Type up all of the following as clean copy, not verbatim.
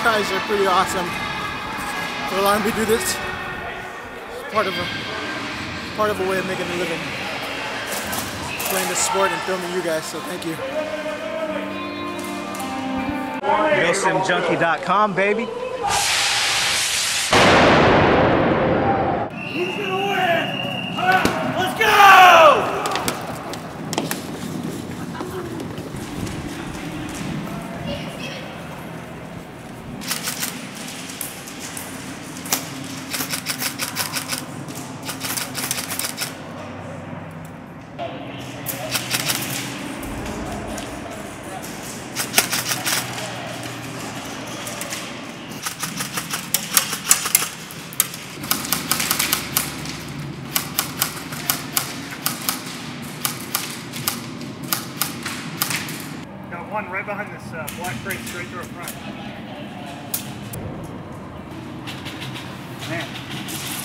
guys are pretty awesome for allowing me to do this. It's part of a way of making a living, playing this sport and filming you guys, so thank you. milsimjunkie.com, baby. Who's gonna win? Let's go! One right behind this black crate straight through front. Man,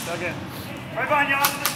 dug in. Right behind you, Austin.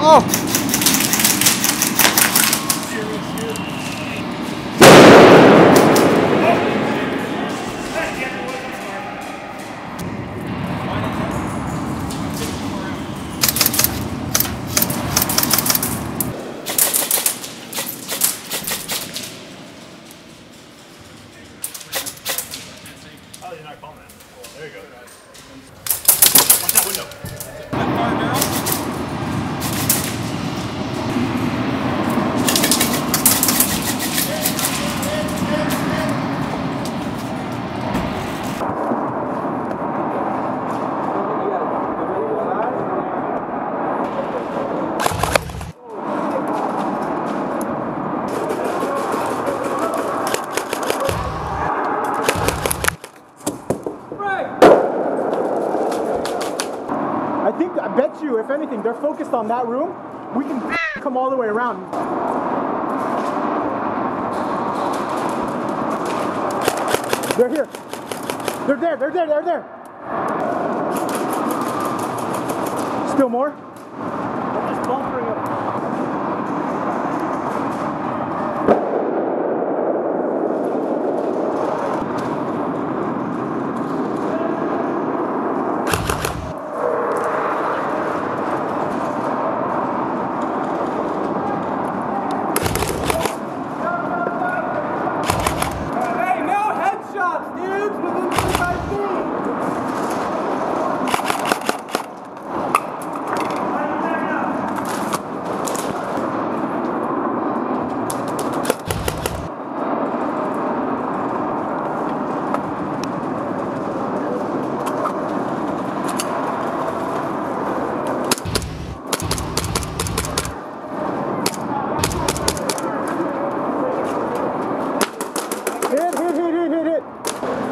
Oh! Oh, you're not calling that. There you go. Watch that window. That far, girl? anything. They're focused on that room. We can come all the way around. They're here. They're there. They're there. They're there. Still more? I'm just bumpering up.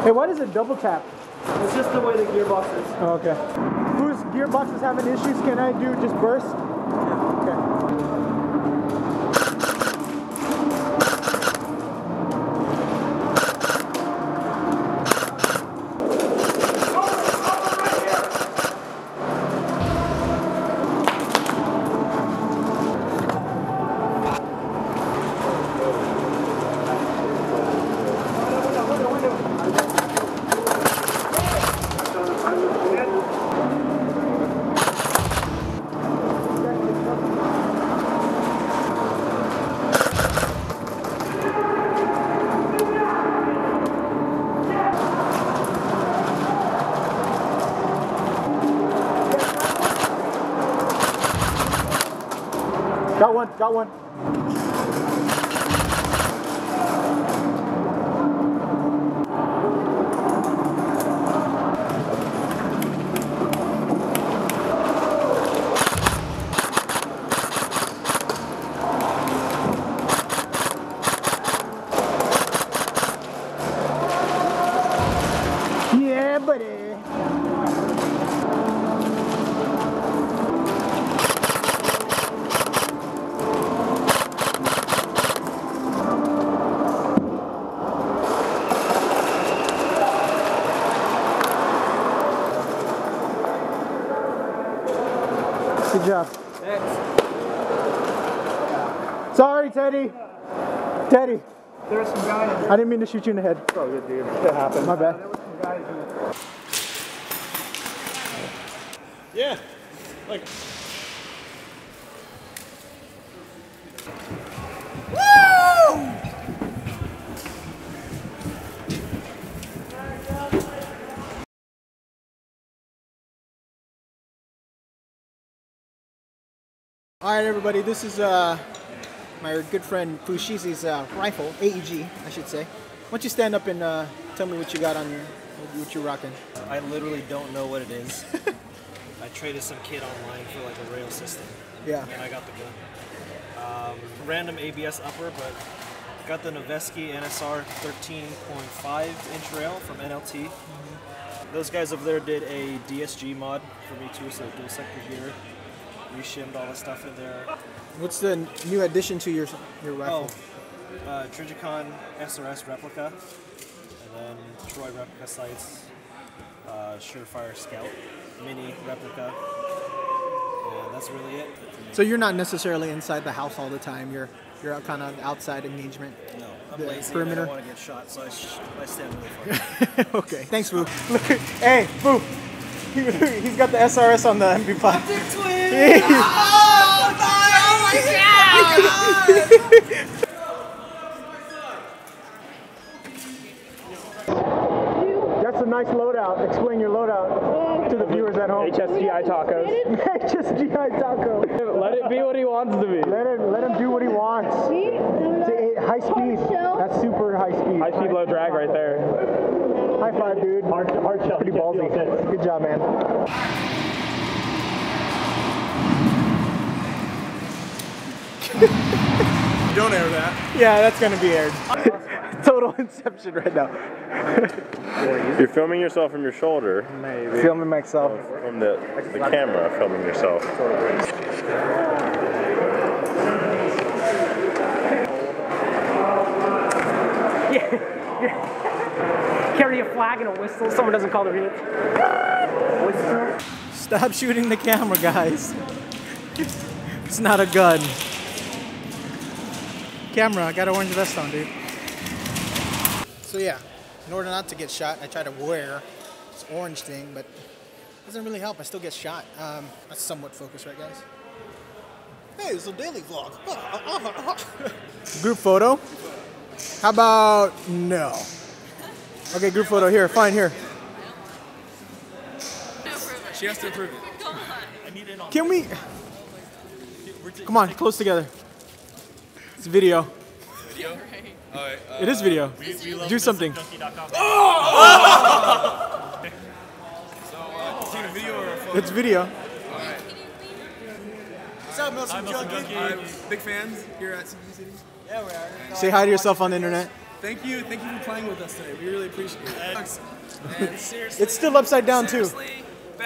Hey, why does it double tap? It's just the way the gearbox is. Oh, okay. Whose gearbox is having issues? Can I do just burst? Yeah. Okay. Got one, got one. Yeah, buddy. Good job. Thanks. Sorry, Teddy. Teddy. There's some guy in there. I didn't mean to shoot you in the head. Oh, good dude. It happened. My bad. There was some guys in there. Yeah, like. All right, everybody. This is my good friend Fushizi's rifle, AEG, I should say. Why don't you stand up and tell me what you got on your, what you're rocking? I literally don't know what it is. I traded some kid online for like a rail system. Yeah. And I got the gun. Random ABS upper, but got the Noveski NSR 13.5 inch rail from NLT. Those guys over there did a DSG mod for me too, so dual sector heater. Reshimmed all the stuff in there. What's the new addition to your rifle? Oh, TRIJICON SRS replica, and then Troy replica sights, Surefire Scout mini replica, and that's really it. So you're not necessarily inside the house all the time. You're kind of outside engagement. No, I'm The lazy perimeter. and I don't want to get shot, so I stand really far. Okay, thanks, Fu. Look, hey, Fu. He's got the SRS on the MP5. Hey. Oh That's a nice loadout. Explain your loadout to the viewers at home. HSGI tacos. HSGI taco. Let it be what he wants to be. Let him do what he wants. It's high speed. That's super high speed. High speed, low drag right there. High five, dude. Hard shell. Pretty ballsy. Good job, man. Don't air that. Yeah, that's gonna be aired. Total inception right now. You're filming yourself from your shoulder. Maybe. Filming myself. From the camera, filming yourself. Yeah. Carry a flag and a whistle. Someone doesn't call the hit. Whistle. Stop shooting the camera, guys. It's not a gun. Camera, I got an orange vest on, dude. So yeah, in order not to get shot, I try to wear this orange thing, but it doesn't really help. I still get shot. That's somewhat focused, right, guys? Hey, it's a daily vlog. Group photo? How about no? Okay, group photo here. Fine, here. She has to approve it. Can we? Come on, close together. It's video. Video? All right, it is video. Do something. Oh! So, is it a video or a photo? It's video. What's up, milsimjunkie? Big fans here at CQB City. Yeah, we are. Say hi to yourself on the internet. Thank you for playing with us today. We really appreciate it. And seriously, it's still upside down too.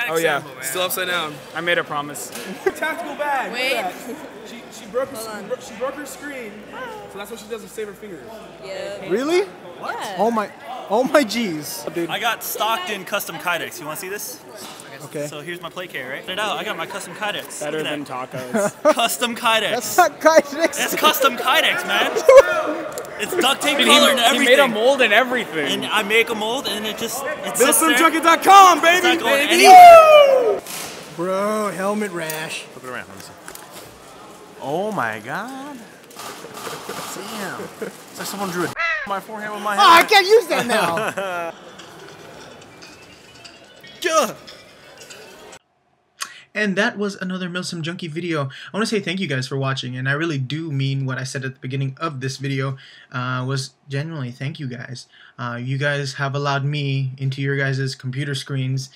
Oh yeah, still upside down. I made a promise. Tactical bag. Wait. She broke her screen, so that's what she does to save her fingers. Yeah. Really? What? Yeah. Oh my G's. Dude. I got Stockton custom Kydex. You want to see this? Okay. So here's my play carry, right? Check it out. I got my custom Kydex. Better than tacos. Custom Kydex. That's not Kydex. That's custom Kydex, man. It's duct tape color and everything. He made a mold and everything. And I make a mold and it sits there. milsimjunkie.com, baby. Bro, helmet rash. Flip it around. Let me see. Oh my god. Damn. It's like someone drew a on my forehead with my Oh, I hand. can't use that now. And that was another milsimjunkie video. I want to say thank you guys for watching, and I really do mean what I said at the beginning of this video. Was genuinely thank you guys. You guys have allowed me into your guys' computer screens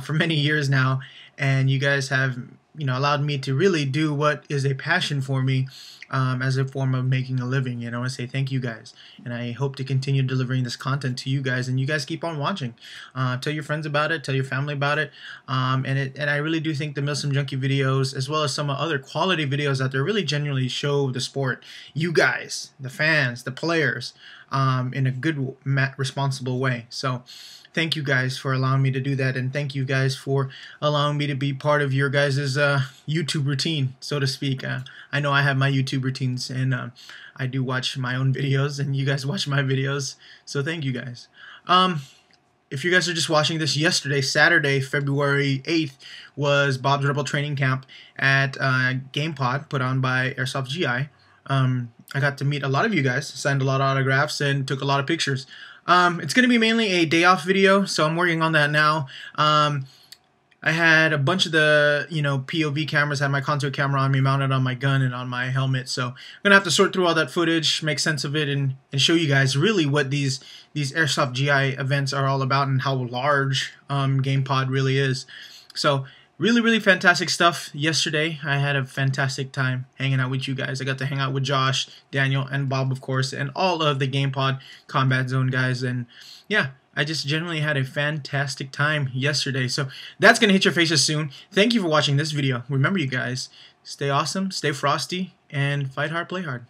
for many years now, and you guys have allowed me to really do what is a passion for me. As a form of making a living, and I want to say thank you guys, and I hope to continue delivering this content to you guys, and you guys keep on watching. Tell your friends about it, tell your family about it, and I really do think the milsimjunkie videos, as well as some other quality videos out there, really genuinely show the sport, you guys, the fans, the players, in a good, responsible way. So thank you guys for allowing me to do that, and thank you guys for allowing me to be part of your guys' YouTube routine, so to speak. I know I have my YouTube routines, and I do watch my own videos, and you guys watch my videos, so thank you guys. If you guys are just watching this, yesterday, Saturday, February 8th, was Bob's Rebel Training Camp at GamePod, put on by AIRSOFT GI. I got to meet a lot of you guys, signed a lot of autographs, and took a lot of pictures. It's going to be mainly a day off video, so I'm working on that now. I had a bunch of the, POV cameras, had my contour camera on me, mounted on my gun and on my helmet, so I'm going to have to sort through all that footage, make sense of it, and show you guys really what these AIRSOFT GI events are all about and how large GamePod really is. So really fantastic stuff. Yesterday, I had a fantastic time hanging out with you guys. I got to hang out with Josh, Daniel, and Bob, of course, and all of the GamePod Combat Zone guys. And yeah, I just generally had a fantastic time yesterday. So that's going to hit your faces soon. Thank you for watching this video. Remember, you guys, stay awesome, stay frosty, and fight hard, play hard.